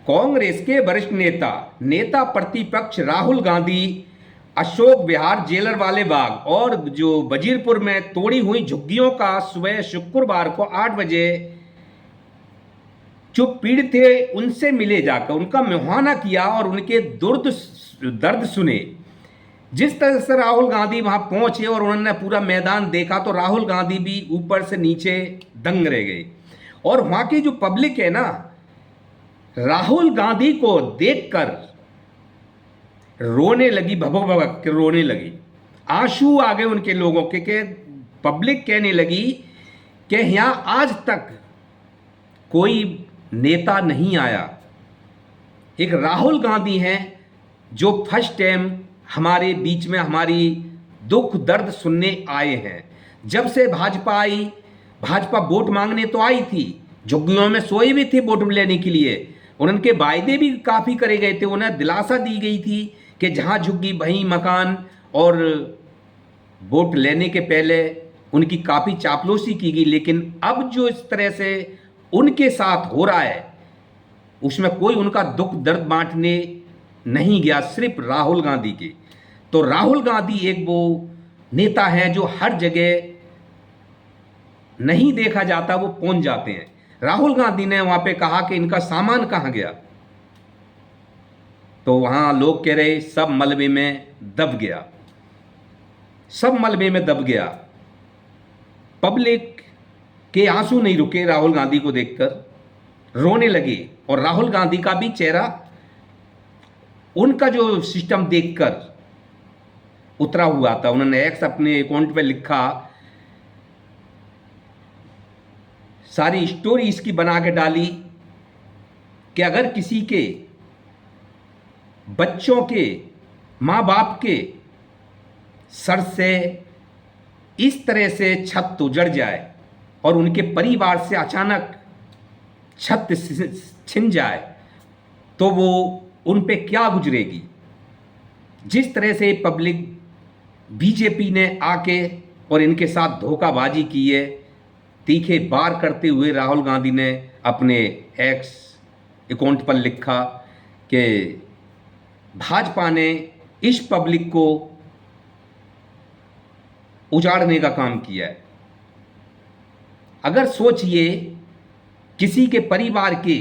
कांग्रेस के वरिष्ठ नेता प्रतिपक्ष राहुल गांधी अशोक विहार, जेलर वाले बाग और जो वजीरपुर में तोड़ी हुई झुग्गियों का सुबह शुक्रवार को 8 बजे जो पीड़ित थे उनसे मिले जाकर उनका मुआयना किया और उनके दर्द सुने। जिस तरह से राहुल गांधी वहां पहुंचे और उन्होंने पूरा मैदान देखा तो राहुल गांधी भी ऊपर से नीचे दंग रह गए। और वहां की जो पब्लिक है ना, राहुल गांधी को देखकर रोने लगी, भभक भभक के रोने लगी। आंसू आ गए उनके लोगों के पब्लिक कहने लगी कि यहां आज तक कोई नेता नहीं आया, एक राहुल गांधी हैं जो फर्स्ट टाइम हमारे बीच में हमारी दुख दर्द सुनने आए हैं। जब से भाजपा आई, भाजपा वोट मांगने तो आई थी, झुग्गियों में सोई भी थी वोट लेने के लिए, उनके वायदे भी काफ़ी करे गए थे, उन्हें दिलासा दी गई थी कि जहां झुग्गी वहीं मकान, और वोट लेने के पहले उनकी काफ़ी चापलूसी की गई। लेकिन अब जो इस तरह से उनके साथ हो रहा है उसमें कोई उनका दुख दर्द बांटने नहीं गया, सिर्फ राहुल गांधी के। तो राहुल गांधी एक वो नेता है जो हर जगह नहीं देखा जाता, वो पहुंच जाते हैं। राहुल गांधी ने वहां पे कहा कि इनका सामान कहां गया, तो वहां लोग कह रहे सब मलबे में दब गया, सब मलबे में दब गया। पब्लिक के आंसू नहीं रुके, राहुल गांधी को देखकर रोने लगे। और राहुल गांधी का भी चेहरा उनका जो सिस्टम देखकर उतरा हुआ था। उन्होंने एक्स अपने अकाउंट पे लिखा, सारी स्टोरी इसकी बना के डाली कि अगर किसी के बच्चों के माँ बाप के सर से इस तरह से छत उजड़ जाए और उनके परिवार से अचानक छत छिन जाए तो वो उन पे क्या गुजरेगी। जिस तरह से पब्लिक बीजेपी ने आके और इनके साथ धोखाबाजी की है, तीखे बार करते हुए राहुल गांधी ने अपने एक्स अकाउंट पर लिखा कि भाजपा ने इस पब्लिक को उजाड़ने का काम किया है। अगर सोचिए किसी के परिवार के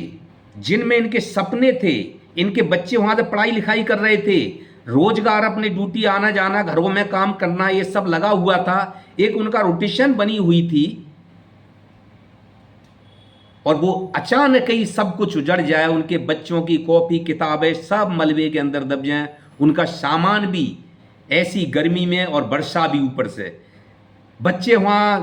जिनमें इनके सपने थे, इनके बच्चे वहां से पढ़ाई लिखाई कर रहे थे, रोजगार, अपने ड्यूटी आना जाना, घरों में काम करना, ये सब लगा हुआ था, एक उनका रोटेशन बनी हुई थी, और वो अचानक ही सब कुछ उजड़ जाए, उनके बच्चों की कॉपी किताबें सब मलबे के अंदर दब जाएं, उनका सामान भी ऐसी गर्मी में और वर्षा भी ऊपर से। बच्चे वहाँ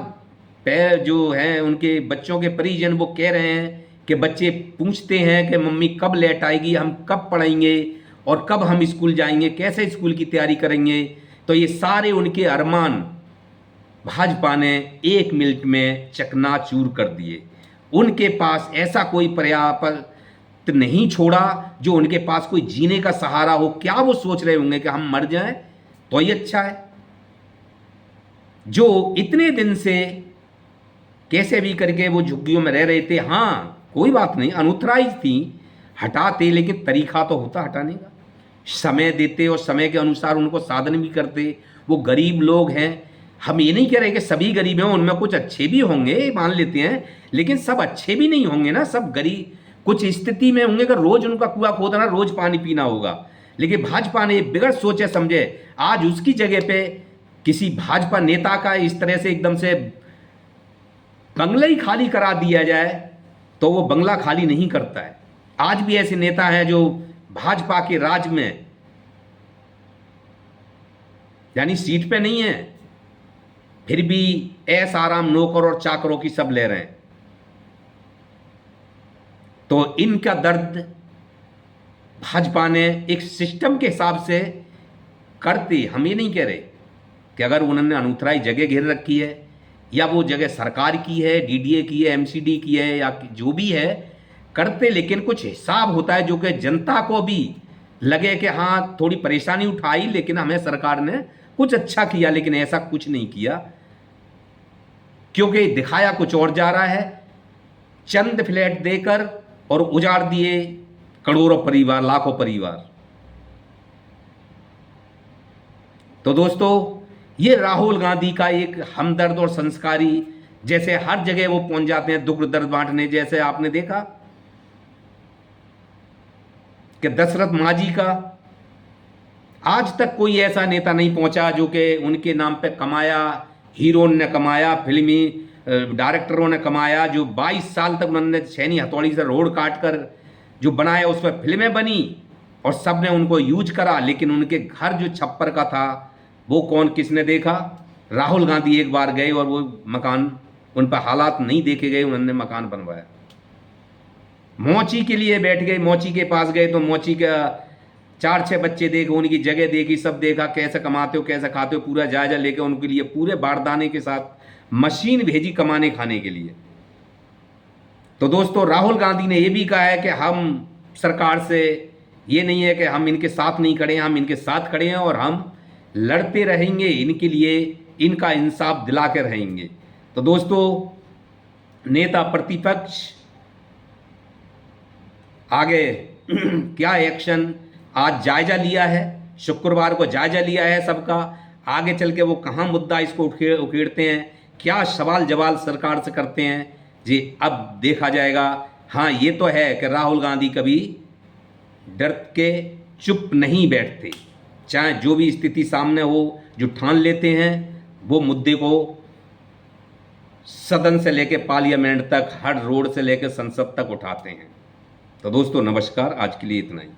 पैर जो हैं उनके बच्चों के परिजन वो कह रहे हैं कि बच्चे पूछते हैं कि मम्मी कब लेट आएगी, हम कब पढ़ेंगे और कब हम स्कूल जाएंगे, कैसे स्कूल की तैयारी करेंगे। तो ये सारे उनके अरमान भाजपा ने 1 मिनट में चकनाचूर कर दिए। उनके पास ऐसा कोई पर्याप्त नहीं छोड़ा जो उनके पास कोई जीने का सहारा हो। क्या वो सोच रहे होंगे कि हम मर जाएं तो ही अच्छा है। जो इतने दिन से कैसे भी करके वो झुग्गियों में रह रहे थे, हाँ कोई बात नहीं, अनऑथराइज थी, हटाते, लेकिन तरीका तो होता हटाने का, समय देते और समय के अनुसार उनको साधन भी करते। वो गरीब लोग हैं, हम ये नहीं कह रहे कि सभी गरीब हैं, उनमें कुछ अच्छे भी होंगे, मान लेते हैं, लेकिन सब अच्छे भी नहीं होंगे ना, सब गरीब कुछ स्थिति में होंगे। अगर रोज उनका कुआं खोदना, रोज पानी पीना होगा। लेकिन भाजपा ने बिगड़ सोचे समझे आज उसकी जगह पे किसी भाजपा नेता का इस तरह से एकदम से बंगला ही खाली करा दिया जाए तो वो बंगला खाली नहीं करता है। आज भी ऐसे नेता हैं जो भाजपा के राज में यानी सीट पे नहीं है, फिर भी ऐस आराम नौकर और चाकरों की सब ले रहे हैं। तो इनका दर्द भाजपा ने एक सिस्टम के हिसाब से करते, हम ये नहीं कह रहे कि अगर उन्होंने अनूठराई जगह घेर रखी है या वो जगह सरकार की है, डीडीए की है, एमसीडी की है, या जो भी है करते, लेकिन कुछ हिसाब होता है जो कि जनता को भी लगे कि हाँ थोड़ी परेशानी उठाई लेकिन हमें सरकार ने कुछ अच्छा किया। लेकिन ऐसा कुछ नहीं किया, क्योंकि दिखाया कुछ और जा रहा है। चंद फ्लैट देकर और उजाड़ दिए करोड़ों परिवार, लाखों परिवार। तो दोस्तों, ये राहुल गांधी का एक हमदर्द और संस्कारी, जैसे हर जगह वो पहुंच जाते हैं दुख दर्द बांटने। जैसे आपने देखा कि दशरथ मांझी का आज तक कोई ऐसा नेता नहीं पहुंचा जो कि उनके नाम पे कमाया, हीरोन ने कमाया, फिल्मी डायरेक्टरों ने कमाया, जो 22 साल तक उन्होंने छेनी हथौड़ी से रोड काट कर जो बनाया, उस पर फिल्में बनी और सब ने उनको यूज करा, लेकिन उनके घर जो छप्पर का था वो कौन किसने देखा? राहुल गांधी एक बार गए और वो मकान, उन पर हालात नहीं देखे गए, उन्होंने मकान बनवाया। मोची के लिए बैठ गए, मोची के पास गए तो मोची का 4-6 बच्चे देखे, उनकी जगह देखी, सब देखा, कैसे कमाते हो, कैसे खाते हो, पूरा जायजा लेके उनके लिए पूरे बारदाने के साथ मशीन भेजी कमाने खाने के लिए। तो दोस्तों, राहुल गांधी ने यह भी कहा है कि हम सरकार से, ये नहीं है कि हम इनके साथ नहीं खड़े हैं, हम इनके साथ खड़े हैं और हम लड़ते रहेंगे इनके लिए, इनका इंसाफ दिला के रहेंगे। तो दोस्तों, नेता प्रतिपक्ष आगे क्या एक्शन, आज जायजा लिया है, शुक्रवार को जायजा लिया है सबका, आगे चल के वो कहाँ मुद्दा इसको उकेड़ते हैं, क्या सवाल जवाब सरकार से करते हैं जी, अब देखा जाएगा। हाँ, ये तो है कि राहुल गांधी कभी डर के चुप नहीं बैठते, चाहे जो भी स्थिति सामने हो, जो ठान लेते हैं वो मुद्दे को सदन से लेकर पार्लियामेंट तक, हर रोड से लेकर संसद तक उठाते हैं। तो दोस्तों, नमस्कार, आज के लिए इतना ही।